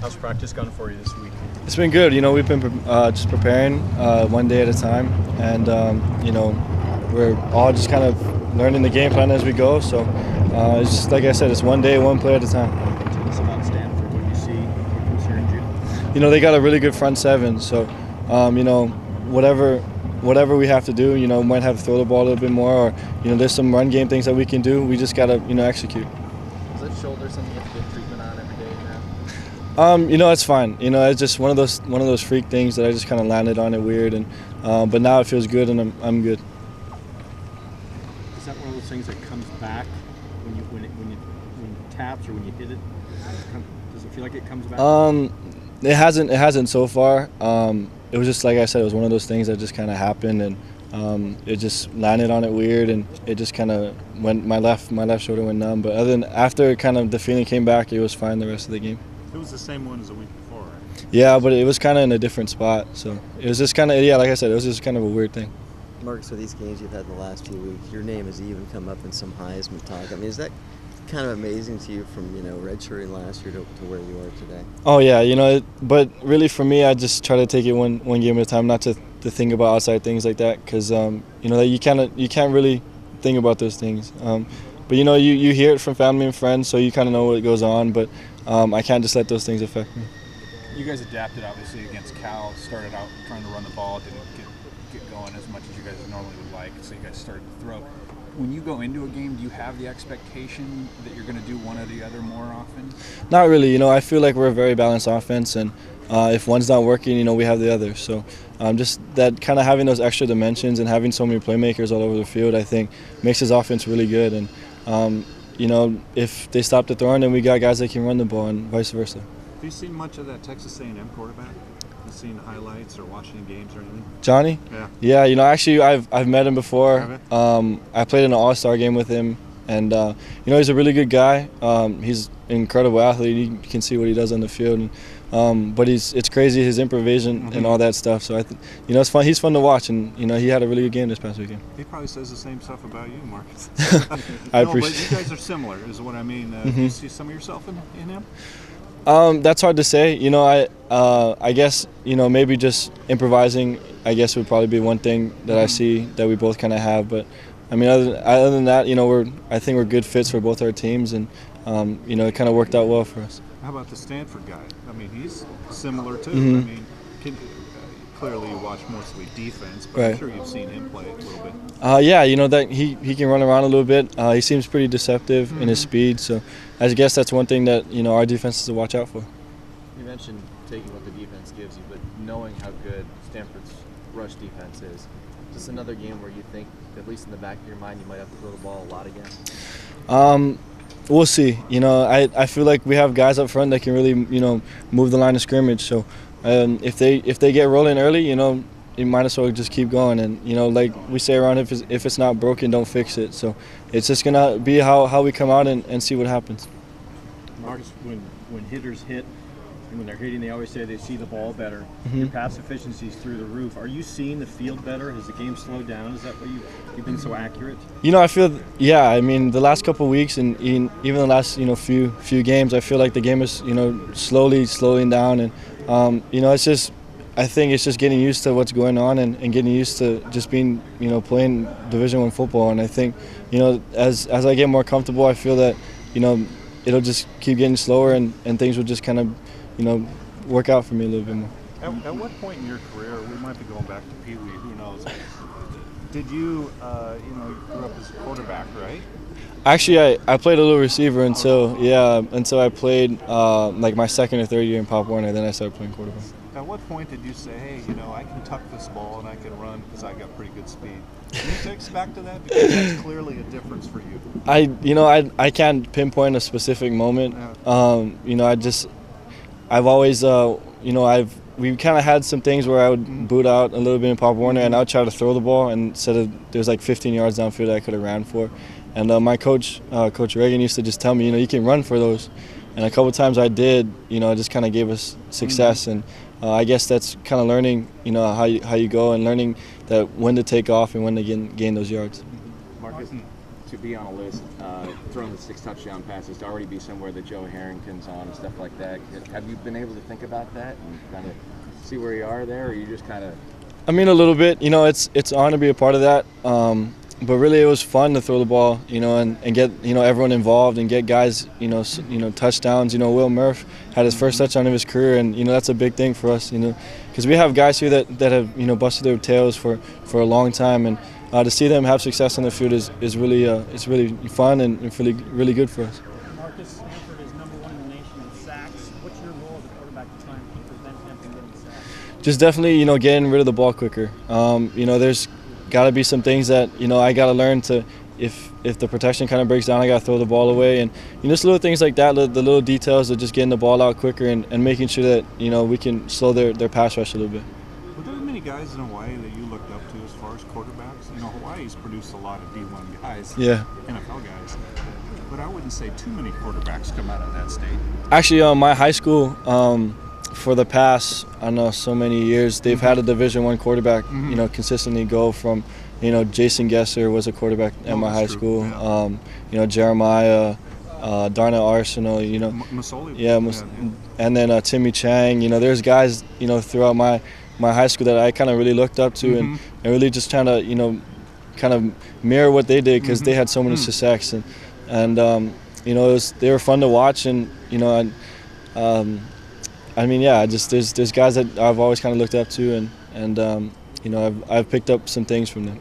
How's practice gone for you this week? It's been good. We've been just preparing one day at a time, and we're all just kind of learning the game plan as we go. So it's just like I said, it's one day, one play at a time. Tell us about Stanford. What do you see comes here in June? They got a really good front seven. So whatever we have to do, we might have to throw the ball a little bit more, or there's some run game things that we can do. We just gotta execute. Is that shoulder something you have to get treatment on every day now? It's fine. It's just one of those freak things that I just kind of landed on it weird, and but now it feels good, and I'm good. Is that one of those things that comes back when you taps or when you hit it? Does it feel like it comes back? It hasn't so far. It was just like I said, it was one of those things that just kind of happened, and it just landed on it weird, and it just kind of went. My left shoulder went numb. But after kind of the feeling came back, it was fine the rest of the game. It was the same one as the week before, right? Yeah, but it was kind of in a different spot. So it was just kind of, like I said, it was just kind of a weird thing. Marcus, with these games you've had in the last few weeks, your name has even come up in some Heisman talk. I mean, is that kind of amazing to you from redshirting last year to where you are today? Oh yeah, but really for me, I just try to take it one game at a time, not to think about outside things like that, because you can't really think about those things. But you hear it from family and friends, so you kind of know what goes on. But I can't just let those things affect me. You guys adapted obviously against Cal. Started out trying to run the ball, didn't get going as much as you guys normally would like, so you guys started to throw. When you go into a game, do you have the expectation that you're going to do one or the other more often? Not really. I feel like we're a very balanced offense, and if one's not working, we have the other. So just that kind of having those extra dimensions and having so many playmakers all over the field, I think, makes his offense really good. And if they stop the throwing, then we got guys that can run the ball, and vice versa. Have you seen much of that Texas A&M quarterback? Have you seen highlights or watching games or anything? Johnny? Yeah. Yeah, actually I've met him before. I played in an all-star game with him, and he's a really good guy. He's an incredible athlete. You can see what he does on the field, and, but it's crazy his improvisation and all that stuff. So I think it's fun. He's fun to watch, and he had a really good game this past weekend. He probably says the same stuff about you, Marcus. I appreciate. appreciate. But you guys are similar, is what I mean. Do you see some of yourself in him? That's hard to say. I guess maybe just improvising, I guess, would probably be one thing that I see that we both kind of have. But I mean, other than that, I think we're good fits for both our teams, and it kind of worked out well for us. How about the Stanford guy? I mean, he's similar too. Mm-hmm. I mean, clearly you watch mostly defense, but Right. I'm sure you've seen him play a little bit. Yeah, that he can run around a little bit. He seems pretty deceptive in his speed. So I guess that's one thing that our defense is to watch out for. You mentioned taking what the defense gives you, but knowing how good Stanford's rush defense is this another game where you think, at least in the back of your mind, you might have to throw the ball a lot again? We'll see. I feel like we have guys up front that can really move the line of scrimmage. So if they get rolling early, you might as well just keep going. And like we say around, if it's not broken, don't fix it. So it's just gonna be how we come out and see what happens. Marcus, when hitters hit, and when they're hitting, they always say they see the ball better. Your pass efficiency is through the roof. Are you seeing the field better? Has the game slowed down? Is that why you've been so accurate? I feel, yeah. I mean, the last couple of weeks and even the last few games, I feel like the game is slowly slowing down, and it's just. I think it's just getting used to what's going on and getting used to just being, playing Division I football. And I think, as I get more comfortable, I feel that, it'll just keep getting slower and things will just kind of, work out for me a little bit more. At what point in your career, we might be going back to Pee Wee, who knows? Did you, you grew up as a quarterback, right? Actually, I played a little receiver until I played like my second or third year in Pop Warner. Then I started playing quarterback. At what point did you say, hey, I can tuck this ball and I can run because I got pretty good speed? Can you take us back to that? Because that's clearly a difference for you. I can't pinpoint a specific moment. I've always, we kind of had some things where I would boot out a little bit in Pop Warner, and I would try to throw the ball, and instead of there's like 15 yards downfield that I could have ran for. And my coach, Coach Reagan, used to just tell me, you can run for those. And a couple of times I did, it just kind of gave us success. And I guess that's kind of learning, how you go and learning that when to take off and when to gain those yards. Marcus, to be on a list, throwing the 6 touchdown passes, to already be somewhere that Joe Harrington's on and stuff like that. Have you been able to think about that and kind of see where you are there, or you just kind of? I mean, a little bit. You know, it's on to be a part of that. But really, it was fun to throw the ball, you know, and get, you know, everyone involved and get guys, you know, touchdowns. You know, Will Murph had his first touchdown of his career, and you know that's a big thing for us, you know, because we have guys here that have, you know, busted their tails for a long time, and to see them have success on the field is really it's really fun and really good for us. Marcus, Stanford is #1 in the nation in sacks. What's your role as a quarterback to try and prevent him from getting sacked? Just definitely, you know, getting rid of the ball quicker. You know, there's got to be some things that, you know, I got to learn to, if the protection kind of breaks down, I got to throw the ball away. And, you know, just little things like that, the little details of just getting the ball out quicker and making sure that, you know, we can slow their pass rush a little bit. Were there many guys in Hawaii that you looked up to as far as quarterbacks? You know, Hawaii's produced a lot of D1 guys, Yeah. NFL guys, but I wouldn't say too many quarterbacks come out of that state. Actually, my high school, for the past, I don't know, so many years, they've had a Division I quarterback, you know, consistently go from, you know, Jason Gesser was a quarterback at my high school. Yeah. You know, Jeremiah, Darnell Arsenal, you know. Masoli. Yeah, and then Timmy Chang. You know, there's guys, you know, throughout my high school that I kind of really looked up to and really just trying to, you know, kind of mirror what they did because they had so many success. And you know, they were fun to watch, and, you know, I mean, yeah, just there's guys that I've always kind of looked up to, and you know, I've picked up some things from them.